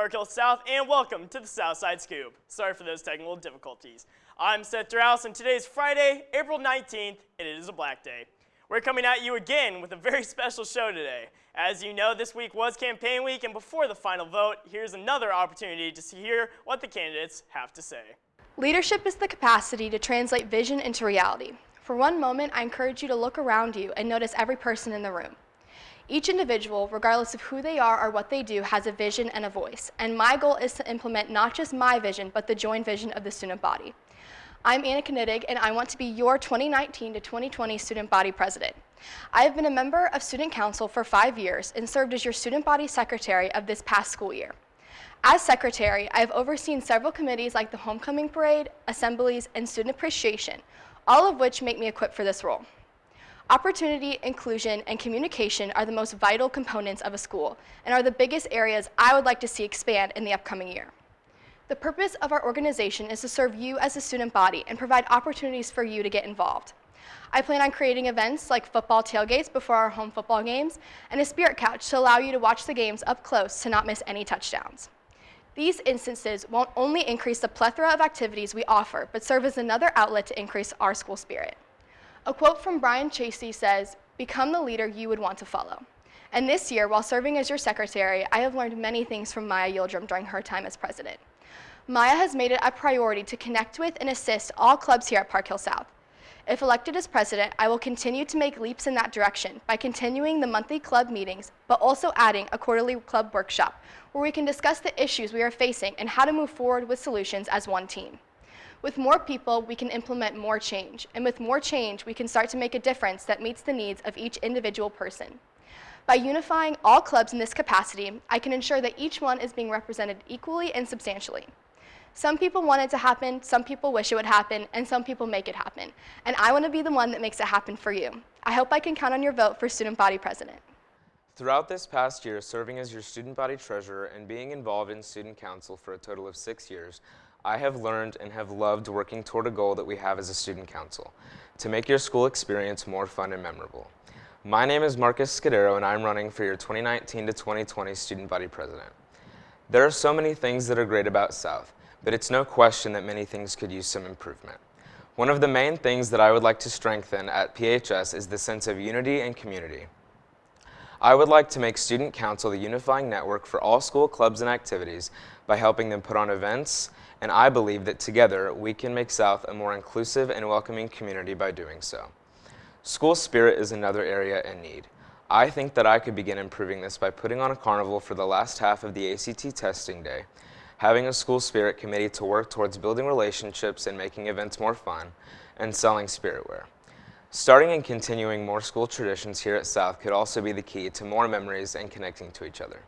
Park Hill South, and welcome to the Southside Scoop. Sorry for those technical difficulties. I'm Seth Rouse, and today is Friday, April 19th, and it is a black day. We're coming at you again with a very special show today. As you know, this week was campaign week, and before the final vote, here's another opportunity to hear what the candidates have to say. Leadership is the capacity to translate vision into reality. For one moment, I encourage you to look around you and notice every person in the room. Each individual, regardless of who they are or what they do, has a vision and a voice, and my goal is to implement not just my vision, but the joint vision of the student body. I'm Annika Nittig, and I want to be your 2019 to 2020 student body president. I have been a member of student council for 5 years and served as your student body secretary of this past school year. As secretary, I have overseen several committees like the homecoming parade, assemblies, and student appreciation, all of which make me equipped for this role. Opportunity, inclusion, and communication are the most vital components of a school and are the biggest areas I would like to see expand in the upcoming year. The purpose of our organization is to serve you as a student body and provide opportunities for you to get involved. I plan on creating events like football tailgates before our home football games and a spirit couch to allow you to watch the games up close to not miss any touchdowns. These instances won't only increase the plethora of activities we offer, but serve as another outlet to increase our school spirit. A quote from Brian Tracy says, "Become the leader you would want to follow." And this year, while serving as your secretary, I have learned many things from Maya Yildirim during her time as president. Maya has made it a priority to connect with and assist all clubs here at Park Hill South. If elected as president, I will continue to make leaps in that direction by continuing the monthly club meetings, but also adding a quarterly club workshop where we can discuss the issues we are facing and how to move forward with solutions as one team. With more people, we can implement more change, and with more change, we can start to make a difference that meets the needs of each individual person. By unifying all clubs in this capacity, I can ensure that each one is being represented equally and substantially. Some people want it to happen, some people wish it would happen, and some people make it happen. And I want to be the one that makes it happen for you. I hope I can count on your vote for student body president. Throughout this past year, serving as your student body treasurer and being involved in student council for a total of 6 years, I have learned and have loved working toward a goal that we have as a student council, to make your school experience more fun and memorable. My name is Marcus Scudero, and I'm running for your 2019 to 2020 student body president. There are so many things that are great about South, but it's no question that many things could use some improvement. One of the main things that I would like to strengthen at PHS is the sense of unity and community. I would like to make student council the unifying network for all school clubs and activities by helping them put on events, and I believe that together we can make South a more inclusive and welcoming community by doing so. School spirit is another area in need. I think that I could begin improving this by putting on a carnival for the last half of the ACT testing day, having a school spirit committee to work towards building relationships and making events more fun, and selling spiritware. Starting and continuing more school traditions here at South could also be the key to more memories and connecting to each other.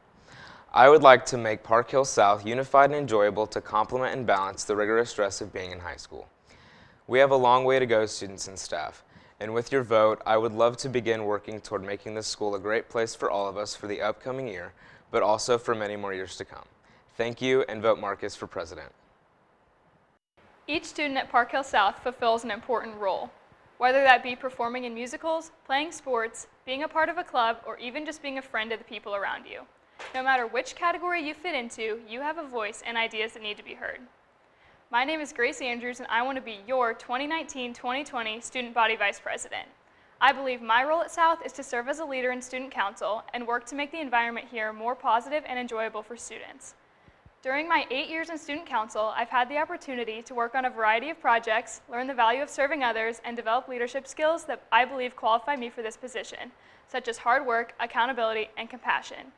I would like to make Park Hill South unified and enjoyable to complement and balance the rigorous stress of being in high school. We have a long way to go, students and staff, and with your vote, I would love to begin working toward making this school a great place for all of us for the upcoming year, but also for many more years to come. Thank you, and vote Marcus for president. Each student at Park Hill South fulfills an important role, whether that be performing in musicals, playing sports, being a part of a club, or even just being a friend to the people around you. No matter which category you fit into, you have a voice and ideas that need to be heard. My name is Grace Andrews, and I want to be your 2019-2020 Student Body Vice President. I believe my role at South is to serve as a leader in student council and work to make the environment here more positive and enjoyable for students. During my 8 years in student council, I've had the opportunity to work on a variety of projects, learn the value of serving others, and develop leadership skills that I believe qualify me for this position, such as hard work, accountability, and compassion.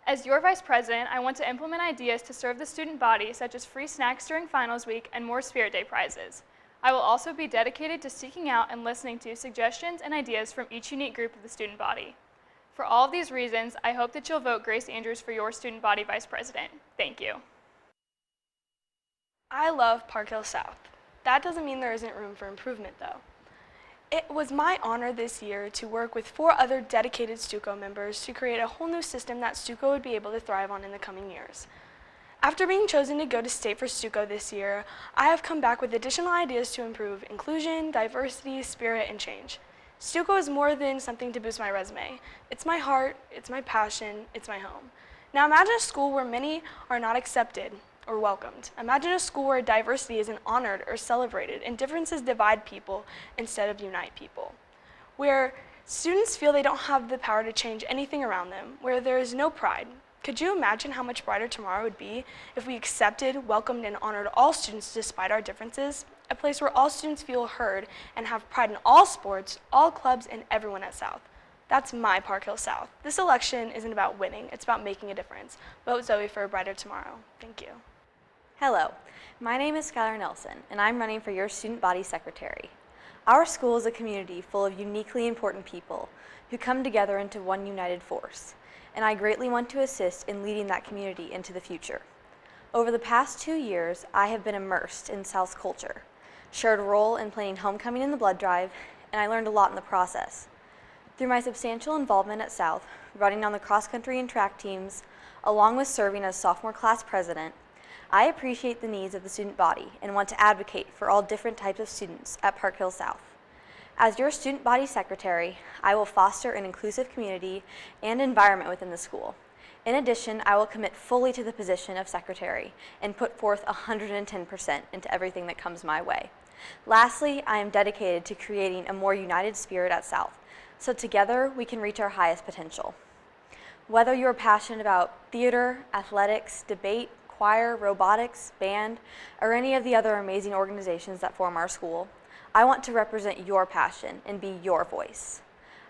As your Vice President, I want to implement ideas to serve the student body, such as free snacks during finals week and more Spirit Day prizes. I will also be dedicated to seeking out and listening to suggestions and ideas from each unique group of the student body. For all of these reasons, I hope that you'll vote Grace Andrews for your student body Vice President. Thank you. I love Park Hill South. That doesn't mean there isn't room for improvement, though. It was my honor this year to work with 4 other dedicated Stuco members to create a whole new system that Stuco would be able to thrive on in the coming years. After being chosen to go to state for Stuco this year, I have come back with additional ideas to improve inclusion, diversity, spirit, and change. Stuco is more than something to boost my resume. It's my heart, it's my passion, it's my home. Now imagine a school where many are not accepted or welcomed. Imagine a school where diversity isn't honored or celebrated and differences divide people instead of unite people. Where students feel they don't have the power to change anything around them, where there is no pride. Could you imagine how much brighter tomorrow would be if we accepted, welcomed, and honored all students despite our differences? A place where all students feel heard and have pride in all sports, all clubs, and everyone at South. That's my Park Hill South. This election isn't about winning, it's about making a difference. Vote Zoe for a brighter tomorrow. Thank you. Hello, my name is Skylar Nelson, and I'm running for your student body secretary. Our school is a community full of uniquely important people who come together into one united force, and I greatly want to assist in leading that community into the future. Over the past 2 years, I have been immersed in South's culture, shared a role in planning homecoming in the blood drive, and I learned a lot in the process. Through my substantial involvement at South, running on the cross-country and track teams, along with serving as sophomore class president, I appreciate the needs of the student body and want to advocate for all different types of students at Park Hill South. As your student body secretary, I will foster an inclusive community and environment within the school. In addition, I will commit fully to the position of secretary and put forth 110% into everything that comes my way. Lastly, I am dedicated to creating a more united spirit at South, so together we can reach our highest potential. Whether you are passionate about theater, athletics, debate, choir, robotics, band, or any of the other amazing organizations that form our school, I want to represent your passion and be your voice.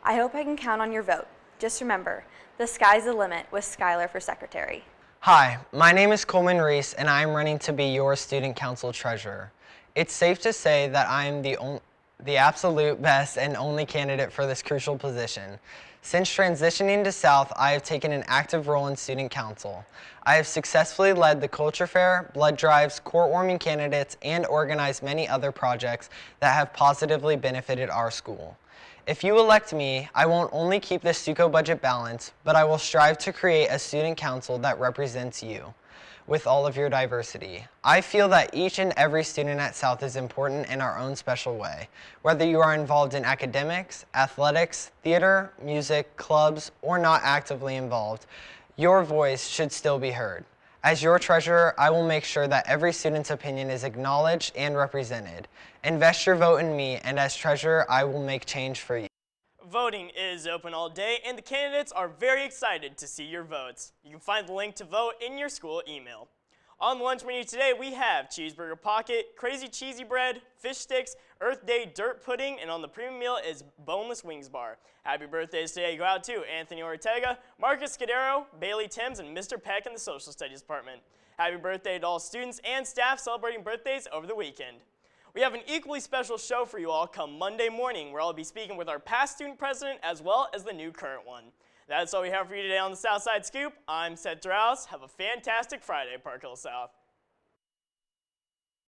I hope I can count on your vote. Just remember, the sky's the limit with Skylar for secretary. Hi, my name is Coleman Reese, and I am running to be your student council treasurer. It's safe to say that I am the absolute best and only candidate for this crucial position. Since transitioning to South, I have taken an active role in student council. I have successfully led the culture fair, blood drives, court-warming candidates, and organized many other projects that have positively benefited our school. If you elect me, I won't only keep the SUCO budget balanced, but I will strive to create a student council that represents you with all of your diversity. I feel that each and every student at South is important in our own special way. Whether you are involved in academics, athletics, theater, music, clubs, or not actively involved, your voice should still be heard. As your treasurer, I will make sure that every student's opinion is acknowledged and represented. Invest your vote in me, and as treasurer, I will make change for you. Voting is open all day, and the candidates are very excited to see your votes. You can find the link to vote in your school email. On the lunch menu today, we have cheeseburger pocket, crazy cheesy bread, fish sticks, Earth Day dirt pudding, and on the premium meal is boneless wings bar. Happy birthdays today go out to Anthony Ortega, Marcus Scudero, Bailey Timms, and Mr. Peck in the Social Studies Department. Happy birthday to all students and staff celebrating birthdays over the weekend. We have an equally special show for you all come Monday morning, where I'll be speaking with our past student president as well as the new current one. That's all we have for you today on the Southside Scoop. I'm Seth Drowse. Have a fantastic Friday, Park Hill South.